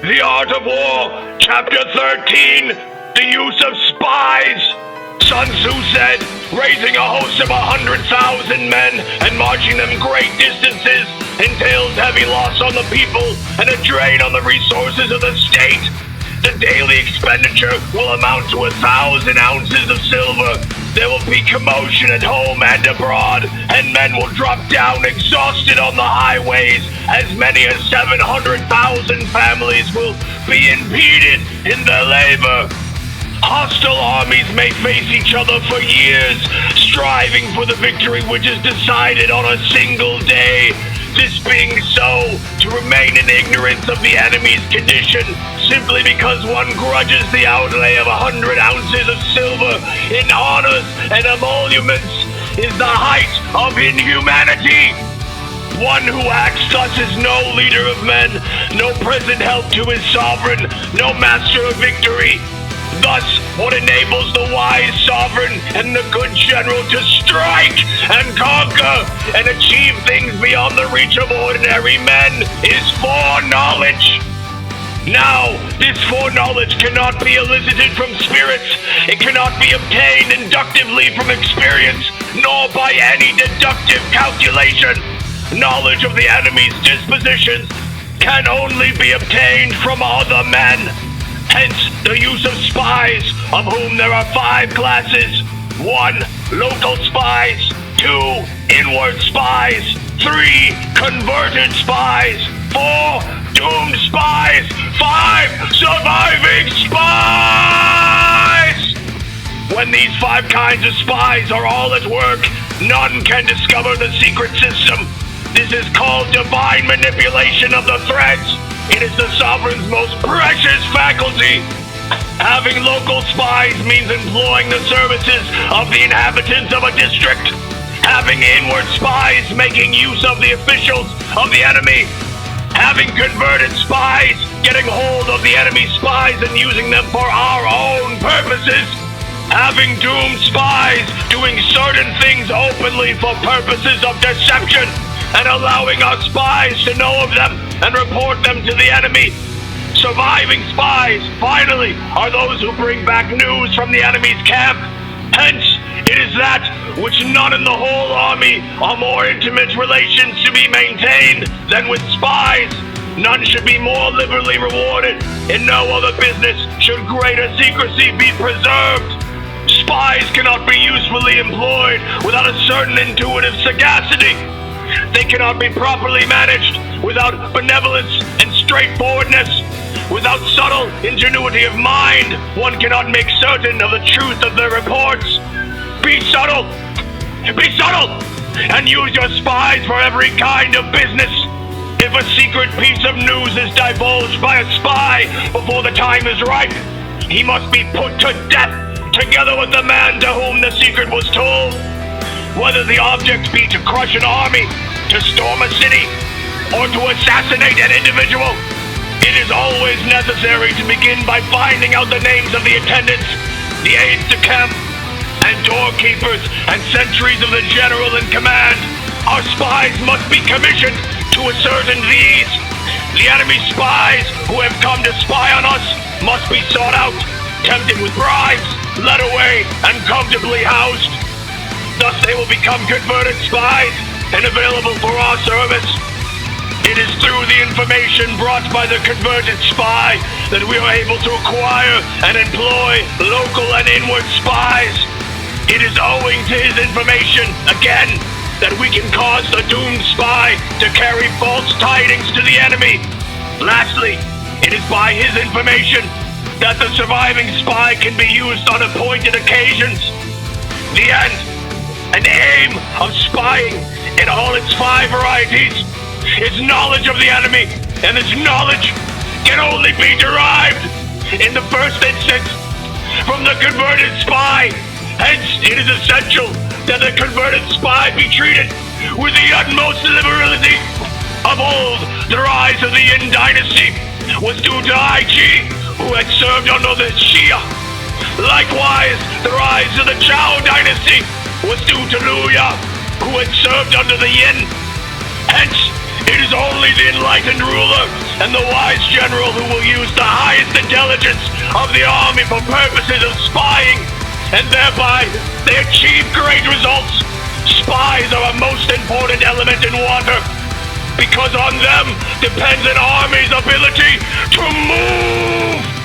The Art of War, Chapter 13, The Use of Spies. Sun Tzu said, raising a host of 100,000 men and marching them great distances entails heavy loss on the people and a drain on the resources of the state. The daily expenditure will amount to 1,000 ounces of silver. There will be commotion at home and abroad, and men will drop down exhausted on the highways. As many as 700,000 families will be impeded in their labor. Hostile armies may face each other for years, striving for the victory which is decided on a single day. This being so, to remain in ignorance of the enemy's condition, simply because one grudges the outlay of 100 ounces of silver in honors and emoluments, is the height of inhumanity. One who acts thus is no leader of men, no present help to his sovereign, no master of victory. Thus, what enables the wise sovereign and the good general to strike and conquer and achieve things beyond the reach of ordinary men is foreknowledge. Now, this foreknowledge cannot be elicited from spirits. It cannot be obtained inductively from experience, nor by any deductive calculation. Knowledge of the enemy's dispositions can only be obtained from other men. Hence, the use of spies, of whom there are 5 classes. 1. Local spies. 2. Inward spies. 3. Converted spies. 4. Doomed spies. 5. Surviving spies! When these 5 kinds of spies are all at work, none can discover the secret system. This is called divine manipulation of the threads. It is the sovereign's most precious faculty. Having local spies means employing the services of the inhabitants of a district. Having inward spies making use of the officials of the enemy. Having converted spies getting hold of the enemy spies and using them for our own purposes. Having doomed spies doing certain things openly for purposes of deception, and allowing our spies to know of them and report them to the enemy. Surviving spies, finally, are those who bring back news from the enemy's camp. Hence, it is that which none in the whole army are more intimate relations to be maintained than with spies. None should be more liberally rewarded. In no other business should greater secrecy be preserved. Spies cannot be usefully employed without a certain intuitive sagacity. They cannot be properly managed without benevolence and straightforwardness. Without subtle ingenuity of mind, one cannot make certain of the truth of their reports. Be subtle, and use your spies for every kind of business. If a secret piece of news is divulged by a spy before the time is ripe, he must be put to death together with the man to whom the secret was told. Whether the object be to crush an army, to storm a city, or to assassinate an individual, it is always necessary to begin by finding out the names of the attendants, the aides-de-camp, and doorkeepers and sentries of the general in command. Our spies must be commissioned to ascertain these. The enemy spies who have come to spy on us must be sought out, tempted with bribes, led away, and comfortably housed. Thus they will become converted spies and available for our service. It is through the information brought by the converted spy that we are able to acquire and employ local and inward spies. It is owing to his information, again, that we can cause the doomed spy to carry false tidings to the enemy. Lastly, it is by his information that the surviving spy can be used on appointed occasions. The end and aim of spying in all its 5 varieties is knowledge of the enemy, and this knowledge can only be derived, in the first instance, from the converted spy. Hence, it is essential that the converted spy be treated with the utmost liberality. Of old, the rise of the Yin dynasty was due to Ai Chi, who had served under the Xia. Likewise, the rise of the Chao dynasty was due to Luya, who had served under the Yin. Hence, it is only the enlightened ruler and the wise general who will use the highest intelligence of the army for purposes of spying, and thereby they achieve great results. Spies are a most important element in water, because on them depends an army's ability to move.